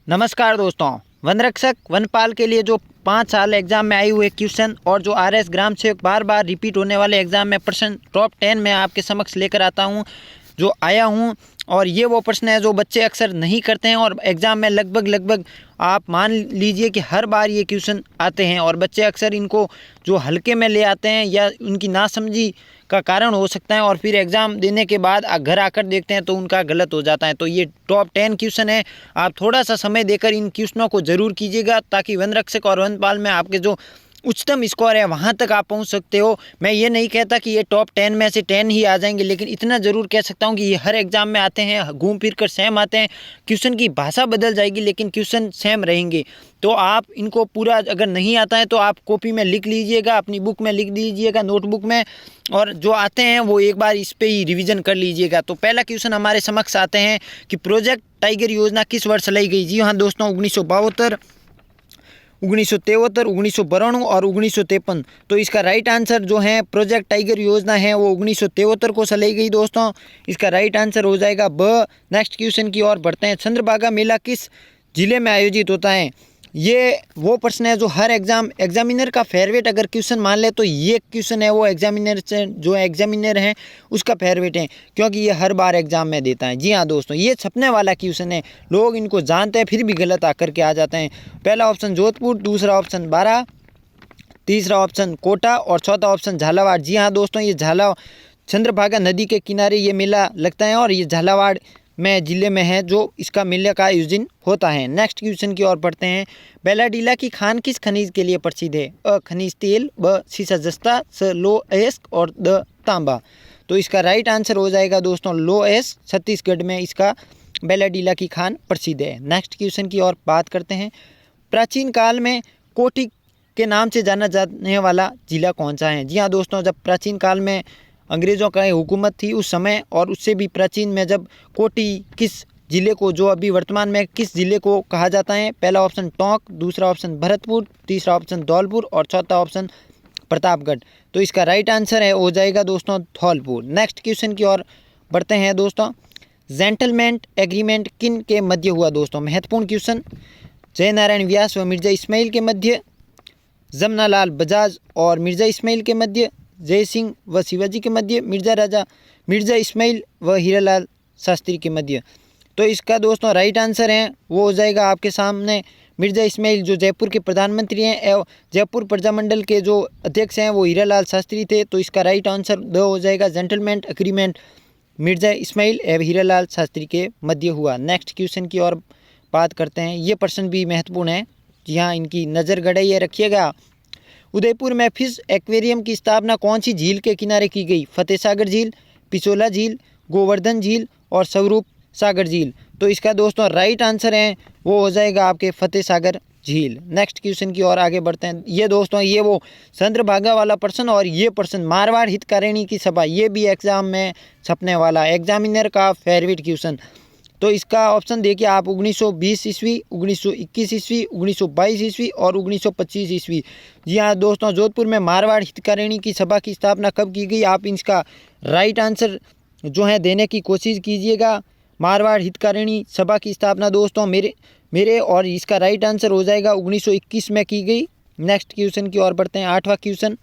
नमस्कार दोस्तों, वन रक्षक वनपाल के लिए जो 5 साल एग्जाम में आए हुए क्वेश्चन और जो आरएस ग्राम सेवक बार बार रिपीट होने वाले एग्जाम में प्रश्न टॉप 10 में आपके समक्ष लेकर आता हूं, जो आया हूं। और ये वो प्रश्न है जो बच्चे अक्सर नहीं करते हैं और एग्ज़ाम में लगभग आप मान लीजिए कि हर बार ये क्वेश्चन आते हैं और बच्चे अक्सर इनको जो हल्के में ले आते हैं या उनकी नासमझी का कारण हो सकता है और फिर एग्ज़ाम देने के बाद घर आकर देखते हैं तो उनका गलत हो जाता है। तो ये टॉप 10 क्वेश्चन है, आप थोड़ा सा समय देकर इन क्वेश्चनों को ज़रूर कीजिएगा ताकि वन रक्षक और वनपाल में आपके जो उच्चतम स्कोर है वहाँ तक आप पहुँच सकते हो। मैं ये नहीं कहता कि ये टॉप 10 में से 10 ही आ जाएंगे, लेकिन इतना ज़रूर कह सकता हूँ कि ये हर एग्ज़ाम में आते हैं, घूम फिर कर सेम आते हैं। क्वेश्चन की भाषा बदल जाएगी लेकिन क्वेश्चन सेम रहेंगे। तो आप इनको पूरा अगर नहीं आता है तो आप कॉपी में लिख लीजिएगा, अपनी बुक में लिख लीजिएगा, नोटबुक में, और जो आते हैं वो एक बार इस पर ही रिविज़न कर लीजिएगा। तो पहला क्वेश्चन हमारे समक्ष आते हैं कि प्रोजेक्ट टाइगर योजना किस वर्ष लाई गई। जी हाँ दोस्तों, 1972, 1973, 1992 और 1953। तो इसका राइट आंसर जो है प्रोजेक्ट टाइगर योजना है वो 1973 को चलाई गई दोस्तों। इसका राइट आंसर हो जाएगा ब। नेक्स्ट क्वेश्चन की ओर बढ़ते हैं। चंद्रभागा मेला किस जिले में आयोजित होता है। ये वो प्रश्न है जो हर एग्जामिनर का फेवरेट अगर क्वेश्चन मान ले तो ये क्वेश्चन है वो एग्जामिनर से जो एग्जामिनर हैं उसका फेवरेट है, क्योंकि ये हर बार एग्जाम में देता है। जी हाँ दोस्तों, ये छपने वाला क्वेश्चन है, लोग इनको जानते हैं फिर भी गलत आकर के आ जाते हैं। पहला ऑप्शन जोधपुर, दूसरा ऑप्शन बारा, तीसरा ऑप्शन कोटा और चौथा ऑप्शन झालावाड़। जी हाँ दोस्तों, ये चंद्रभागा नदी के किनारे ये मेला लगता है और ये झालावाड़ में जिले में है जो इसका मेले का आयोजन होता है। नेक्स्ट क्वेश्चन की ओर पढ़ते हैं। बेलाडीला की खान किस खनिज के लिए प्रसिद्ध है। अ खनिज तेल, ब सीसा जस्ता, स लो अयस्क और द तांबा। तो इसका राइट आंसर हो जाएगा दोस्तों लो अयस्क। छत्तीसगढ़ में इसका बेलाडीला की खान प्रसिद्ध है। नेक्स्ट क्वेश्चन की ओर बात करते हैं। प्राचीन काल में कोटी के नाम से जाना जाने वाला जिला कौन सा है। जी हाँ दोस्तों, जब प्राचीन काल में अंग्रेज़ों का हुकूमत थी उस समय और उससे भी प्राचीन में जब कोटी किस ज़िले को, जो अभी वर्तमान में किस ज़िले को कहा जाता है। पहला ऑप्शन टोंक, दूसरा ऑप्शन भरतपुर, तीसरा ऑप्शन धौलपुर और चौथा ऑप्शन प्रतापगढ़। तो इसका राइट आंसर है हो जाएगा दोस्तों धौलपुर। नेक्स्ट क्वेश्चन की ओर बढ़ते हैं दोस्तों। जेंटलमेंट एग्रीमेंट किन के मध्य हुआ दोस्तों। महत्वपूर्ण क्वेश्चन। जयनारायण व्यास व मिर्ज़ा इस्माइल के मध्य, जमनालाल बजाज और मिर्ज़ा इस्माइल के मध्य, जय सिंह व शिवाजी के मध्य, मिर्ज़ा इस्माइल व हीरालाल शास्त्री के मध्य। तो इसका दोस्तों राइट आंसर है वो हो जाएगा आपके सामने मिर्ज़ा इस्माइल, जो जयपुर के प्रधानमंत्री हैं एवं जयपुर प्रजामंडल के जो अध्यक्ष हैं वो हीरालाल शास्त्री थे। तो इसका राइट आंसर द हो जाएगा। जेंटलमेंट एग्रीमेंट मिर्ज़ा इस्माइल एवं हीरालाल शास्त्री के मध्य हुआ। नेक्स्ट क्वेश्चन की ओर बात करते हैं। ये प्रश्न भी महत्वपूर्ण है, जी हाँ, इनकी नज़र गड़ाइए रखिएगा। उदयपुर में फिश एक्वेरियम की स्थापना कौन सी झील के किनारे की गई। फतेह सागर झील, पिछोला झील, गोवर्धन झील और स्वरूप सागर झील। तो इसका दोस्तों राइट आंसर है वो हो जाएगा आपके फतेह सागर झील। नेक्स्ट क्वेश्चन की ओर आगे बढ़ते हैं। ये दोस्तों ये वो चंद्रभागा वाला प्रश्न और ये प्रश्न मारवाड़ हितकारिणी की सभा, ये भी एग्जाम में छपने वाला एग्जामिनर का फेवरेट क्वेश्चन। तो इसका ऑप्शन देखिए आप 1920 ईस्वी, 1921 ईस्वी, 1922 ईस्वी और 1925 ईस्वी। जी हाँ दोस्तों, जोधपुर में मारवाड़ हितकारिणी की सभा की स्थापना कब की गई। आप इसका राइट आंसर जो है देने की कोशिश कीजिएगा। मारवाड़ हितकारिणी सभा की स्थापना दोस्तों मेरे और इसका राइट आंसर हो जाएगा 1921 में की गई। नेक्स्ट क्वेश्चन की ओर बढ़ते हैं। 8वां क्वेश्चन।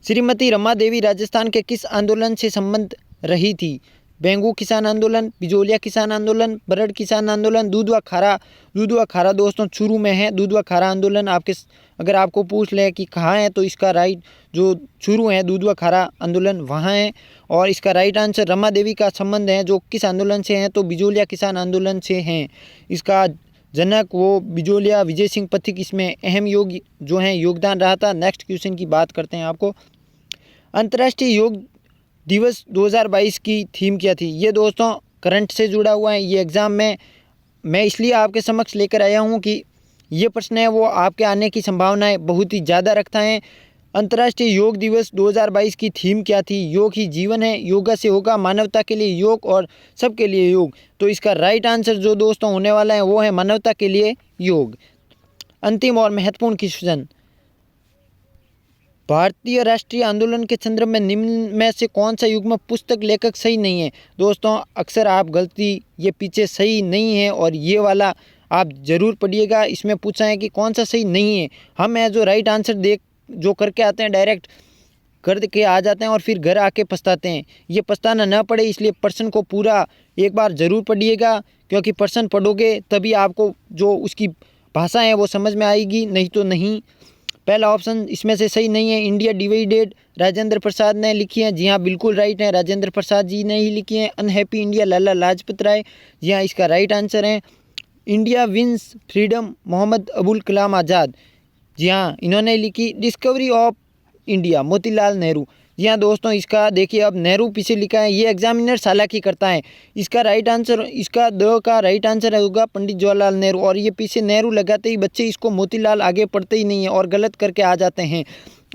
श्रीमती रमा देवी राजस्थान के किस आंदोलन से संबंध रही थी। बेंगू किसान आंदोलन, बिजोलिया किसान आंदोलन, बरड़ किसान आंदोलन, दूधवा खारा दोस्तों चूरू में है दूधवा खारा आंदोलन। अगर आपको पूछ ले कि कहाँ है तो इसका राइट जो चूरू है दूधवा खारा आंदोलन वहाँ है। और इसका राइट आंसर रमा देवी का संबंध है जो किस आंदोलन से हैं तो बिजोलिया किसान आंदोलन से हैं। इसका जनक वो बिजोलिया विजय सिंह पथिक इसमें अहम योगदान रहा था। नेक्स्ट क्वेश्चन की बात करते हैं आपको। अंतर्राष्ट्रीय योग दिवस 2022 की थीम क्या थी। ये दोस्तों करंट से जुड़ा हुआ है। ये एग्ज़ाम में मैं इसलिए आपके समक्ष लेकर आया हूँ कि ये प्रश्न है वो आपके आने की संभावनाएं बहुत ही ज़्यादा रखता है। अंतर्राष्ट्रीय योग दिवस 2022 की थीम क्या थी। योग ही जीवन है, योगा से होगा, मानवता के लिए योग और सबके लिए योग। तो इसका राइट आंसर जो दोस्तों होने वाला है वो है मानवता के लिए योग। अंतिम और महत्वपूर्ण क्वेश्चन। भारतीय राष्ट्रीय आंदोलन के संदर्भ में निम्न में से कौन सा युग्म पुस्तक लेखक सही नहीं है। दोस्तों अक्सर आप गलती ये पीछे सही नहीं है और ये वाला आप ज़रूर पढ़िएगा। इसमें पूछा है कि कौन सा सही नहीं है। हम जो राइट आंसर देख जो करके आते हैं डायरेक्ट कर के आ जाते हैं और फिर घर आके पछताते हैं। ये पछताना ना पड़े इसलिए प्रश्न को पूरा एक बार ज़रूर पढ़िएगा, क्योंकि प्रश्न पढ़ोगे तभी आपको जो उसकी भाषा है वो समझ में आएगी, नहीं तो नहीं। पहला ऑप्शन इसमें से सही नहीं है, इंडिया डिवाइडेड राजेंद्र प्रसाद ने लिखी है। जी हाँ, बिल्कुल राइट है, राजेंद्र प्रसाद जी ने ही लिखी है। अनहैप्पी इंडिया लाला लाजपत राय, जी हाँ इसका राइट आंसर है। India wins freedom Mohammad Abul Kalam Azad, जी हाँ इन्होंने लिखी। Discovery of India Motilal Nehru, जी हाँ दोस्तों इसका देखिए अब नेहरू पीछे लिखा है, ये एग्जामिनर हालांकि करता है। इसका राइट आंसर, इसका द का राइट आंसर होगा पंडित जवाहरलाल नेहरू, और ये पीछे नेहरू लगाते ही बच्चे इसको मोतीलाल आगे पढ़ते ही नहीं है और गलत करके आ जाते हैं।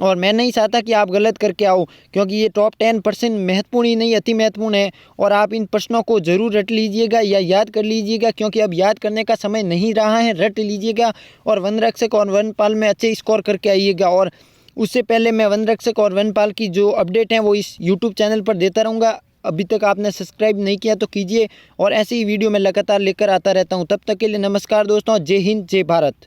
और मैं नहीं चाहता कि आप गलत करके आओ, क्योंकि ये टॉप 10% महत्वपूर्ण ही नहीं अति महत्वपूर्ण है। और आप इन प्रश्नों को ज़रूर रट लीजिएगा या याद कर लीजिएगा, क्योंकि अब याद करने का समय नहीं रहा है। रट लीजिएगा और वनरक्षक और वनपाल में अच्छे स्कोर करके आइएगा। और उससे पहले मैं वनरक्षक और वनपाल की जो अपडेट हैं वो इस यूट्यूब चैनल पर देता रहूँगा। अभी तक आपने सब्सक्राइब नहीं किया तो कीजिए, और ऐसी ही वीडियो मैं लगातार लेकर आता रहता हूँ। तब तक के लिए नमस्कार दोस्तों, जय हिंद जय भारत।